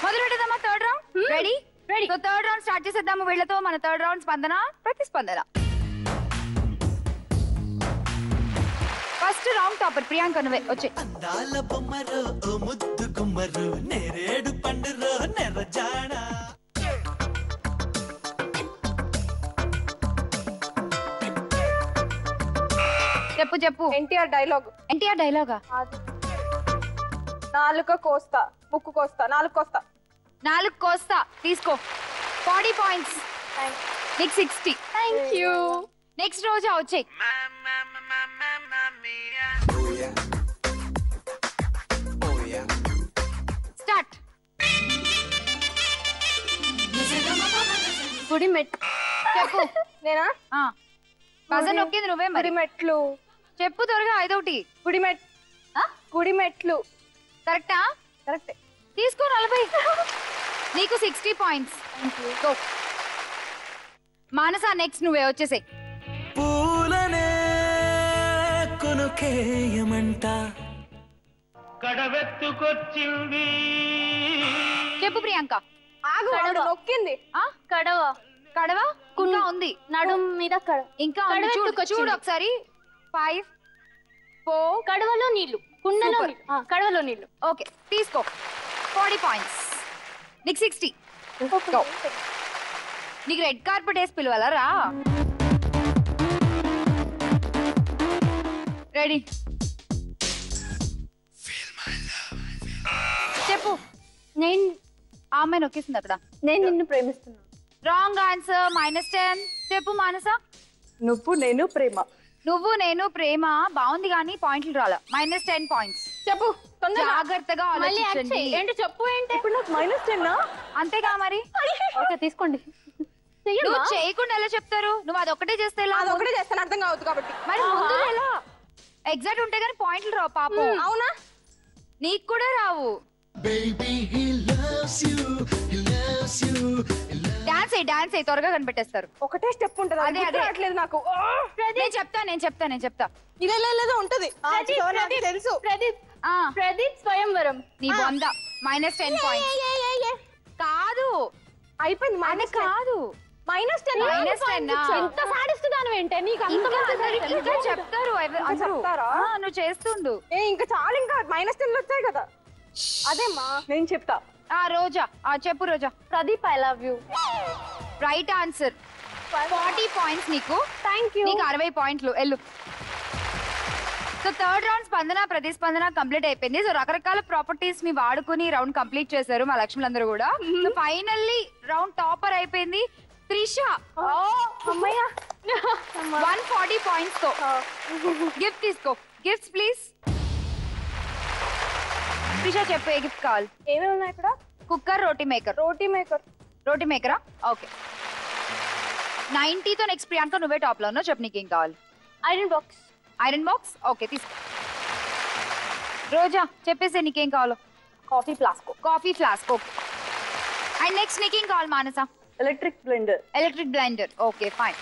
మొదలెడదామా third round? Ready ready. So third round start చేసేద్దాము వీళ్ళతో. మన థర్డ్ రౌండ్ స్పందన ప్రతిస్పందన. ఫస్ట్ రౌండ్ టాపర్ ప్రియాంక నువ్వే వచ్చే. అందాల బొమ్మరో ఓ ముద్దు గుమ్మరు నేరేడు పండురో నెరజాడ. చెప్పు చెప్పు. ఎన్టీఆర్ డైలాగ్. ఎన్టీఆర్ డైలాగా? నాలుక కోస్తా ముక్కు కోస్తా నాలుగు కోస్తా. నాలుగు కోస్తా తీసుకో. 40 పాయింట్స్. నీకు 60. Thank you. నెక్స్ట్ రోజా వచ్చే. స్టార్ట్. గుడి మెట్లు. చెప్పు. నేనా? కజన్ నొక్కింది నువ్వే మరి. గుడి మెట్లు. చెప్పు త్వరగా. ఐదోటి. గుడి గుడి మెట్లు. కరెక్టా? కరెక్ట్. తీసుకో 40. నీకు 60 పాయింట్స్. గో. మానస నెక్స్ట్ నువ్వే వచ్చేసే. పూలనే కొనుకేయమంట కడవెత్తుకొచ్చింది. చెప్పు ప్రియాంక. ఆగు. నొక్కింది. కడవ. కడవ కుండ ఉంది నడుం మీద ఇంకా చూడు ఒకసారి. 5 4. కడవలో నీళ్లు. కుండలో కడవలో నీళ్లు. ఓకే తీసుకో. 40 పాయింట్స్. నీకు 60. నీకు రెడ్ కార్పెట్ వేసి పిలవాలా? రా. రెడీ. చెప్పు. నేను ఆ అమ్మాయి నొక్కేసింది అక్కడ. నేను నిన్ను ప్రేమిస్తున్నా. Wrong answer. -10. చెప్పు మానస. నువ్వు నేను ప్రేమ. నువ్వు నేను ప్రేమ బాగుంది కానీ పాయింట్లు రాలా. -10 పాయింట్స్. చెప్పు. జాగ్రత్తగా ఆలోచించండి. ఏంటి చెప్పు. ఏంటి ఇప్పుడు నాకు -10 అంతేగా మరి. ఓకే తీసుకోండి. నువ్వు చేయకుండా ఎలా చెప్తారు? నువ్వు అదొక్కటే చేస్తే అదొకటే చేస్తాను అర్థం కావద్దు కాబట్టి. మరి ముందు ఎలా? ఎగ్జాక్ట్ ఉంటే గానీ పాయింట్లు రావు పాపం. అవునా? నీకు కూడా రావు. డాన్స్ అయ్యి త్వరగా కనిపెట్టేస్తారు. ఒకటే స్టెప్ ఉంటుంది. అదే రావట్లేదు నాకు. నేను చెప్తా. ఇలా ఉంటది. తెలుసు. ప్రదీప్ స్వయంవరం. నీ బొంద. -10 పాయింట్స్. కాదు అయిపోయింది. కాదు -10. ఎంత సాడిస్ట్ గాను ఏంటే నీకు ఇంకా చెప్తారు. నువ్వు చేస్తుండు. ఇంకా చాలు. ఇంకా -10 వచ్చాయి కదా. అదేమ్మా నేను చెప్తా. రోజా చెప్పు. Roja. Pradeep I love you. Right answer. 40 points నీకు. Thank you. నీకు 60 పాయింట్లు. ఎల్లు. సో థర్డ్ రౌండ్ స్పందన ప్రతిస్పందన కంప్లీట్ అయిపోయింది. సో రకరకాల ప్రాపర్టీస్ ని వాడుకుని రౌండ్ కంప్లీట్ చేశారు మా లక్ష్ములందరూ కూడా. సో ఫైనల్లీ రౌండ్ టాపర్ అయిపోయింది త్రిష. 140 పాయింట్స్ తో. గిఫ్ట్ తీసుకో. Gifts please. త్రిష చెప్పు ఏ గిఫ్ట్ కావాలి? ఏమేమి ఉన్నాయి ఇక్కడ? Cooker, roti maker. రోటీ మేకరా? ఓకే. 90తో నెక్స్ట్ ప్రియాంక నువ్వే టాప్ లో ఉన్నావు. చెప్పు నీకేం కావాలి? Iron box. ఓకే తీసుకో. రోజా చెప్పేసి నీకేం కావాలో? Coffee flask. Okay. And next నీకేం కావాలి Manasa? Electric blender. Okay fine.